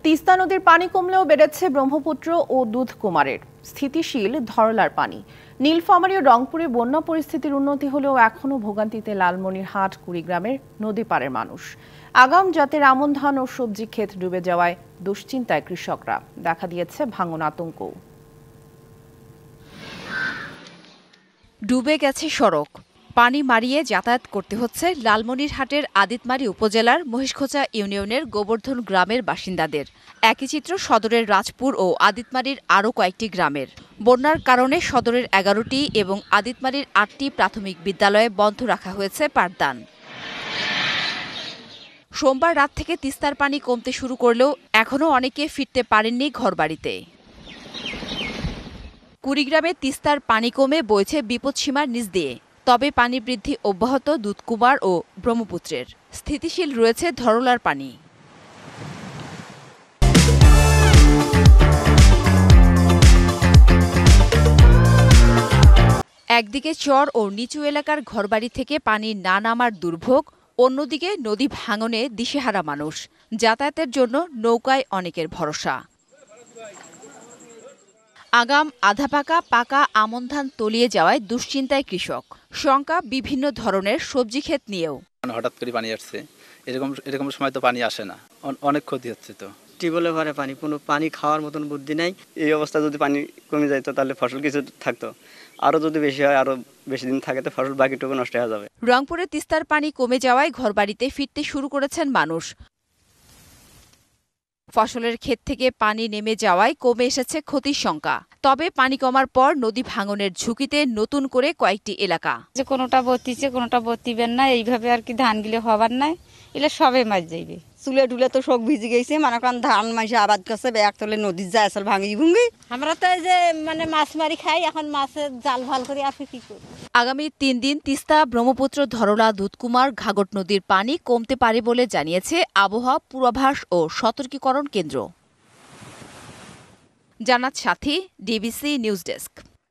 তিস্তা নদীর পানি কমলেও বেড়েছে ব্রহ্মপুত্র ও দুধকুমারের। স্থিতিশীল ধরলার পানি। নীলফামারী ও রংপুরে বন্যা পরিস্থিতির উন্নতি হলেও এখনও ভোগান্তিতে লালমনিরহাট কুড়িগ্রামের নদী পাড়ের মানুষ। আগাম জাতের আমন ধান ও সবজি ক্ষেত ডুবে যাওয়ায় দুশ্চিন্তায় কৃষকরা। দেখা দিয়েছে ভাঙন আতঙ্ক। ডুবে গেছে সড়ক, পানি মারিয়ে যাতায়াত করতে হচ্ছে লালমনিরহাটের আদিতমারী উপজেলার মহিষখোঁচা ইউনিয়নের গোবর্ধন গ্রামের বাসিন্দাদের। একই চিত্র সদরের রাজপুর ও আদিতমারীর আরও কয়েকটি গ্রামের। বন্যার কারণে সদরের 11টি এবং আদিতমারীর 8টি প্রাথমিক বিদ্যালয়ে বন্ধ রাখা হয়েছে পাঠদান। সোমবার রাত থেকে তিস্তার পানি কমতে শুরু করলেও এখনও অনেকে ফিরতে পারেননি ঘরবাড়িতে। কুড়িগ্রামে তিস্তার পানি কমে বইছে বিপদসীমার নিচ দিয়ে। তবে পানি বৃদ্ধি অব্যাহত দুধকুমার ও ব্রহ্মপুত্রের। স্থিতিশীল রয়েছে ধরলার পানি। একদিকে চর ও নিচু এলাকার ঘরবাড়ি থেকে পানি না নামার দুর্ভোগ, অন্যদিকে নদী ভাঙনে দিশেহারা মানুষ। যাতায়াতের জন্য নৌকায় অনেকের ভরসা। আগাম আধা পাকা পাকা আমন ধান তলিয়ে যাওয়ায় দুশ্চিন্তায় কৃষক। শঙ্কা বিভিন্ন ধরনের সবজি ক্ষেত নিয়েও। হঠাৎ করে পানি আসছে, এরকম সময় তো পানি আসে না, অনেক ক্ষতি হচ্ছে। তো টিউবওয়েলে ভরে পানি, কোনো পানি খাওয়ার মতন বুদ্ধি নাই। এই অবস্থা যদি পানি কমে যায় তো তাহলে ফসল কিছু থাকতো, আরো যদি বেশি হয়, আরো বেশি দিন থাকে তো ফসল বাকিটুকু নষ্ট হয়ে যাবে। রংপুরে তিস্তার পানি কমে যাওয়ায় ঘরবাড়িতে ফিরতে শুরু করেছেন মানুষ। ফসলের ক্ষেত থেকে পানি নেমে যাওয়ায় কমে এসেছে ক্ষতির শঙ্কা। তবে পানি কমার পর নদী ভাঙনের ঝুঁকিতে নতুন করে কয়েকটি এলাকা। যে কোনোটা বর্তিছে কোনোটা বর্তিবেন না, এইভাবে আর কি ধানগুলো হবার নাই, এগুলো সবে মাছ যাইবে। চুলে টুলে তো শোক ভিজে গেছে, মানে কারণ ধান মাসে আবাদ করছে, ব্যাগ তোলে নদীর যায় আসল ভাঙি ভুঙ্গি। আমরা তো এই যে মাছ মারি খাই, এখন মাছের জাল ভাল করে আপনি কি করি। আগামী 3 দিন তিস্তা, ব্রহ্মপুত্র, ধরলা, দুধকুমার, ঘাঘট নদীর পানি কমতে পারে বলে জানিয়েছে আবহাওয়া পূর্বাভাস ও সতর্কীকরণ কেন্দ্র। জান্নাত সাথী, ডিবিসি নিউজ ডেস্ক।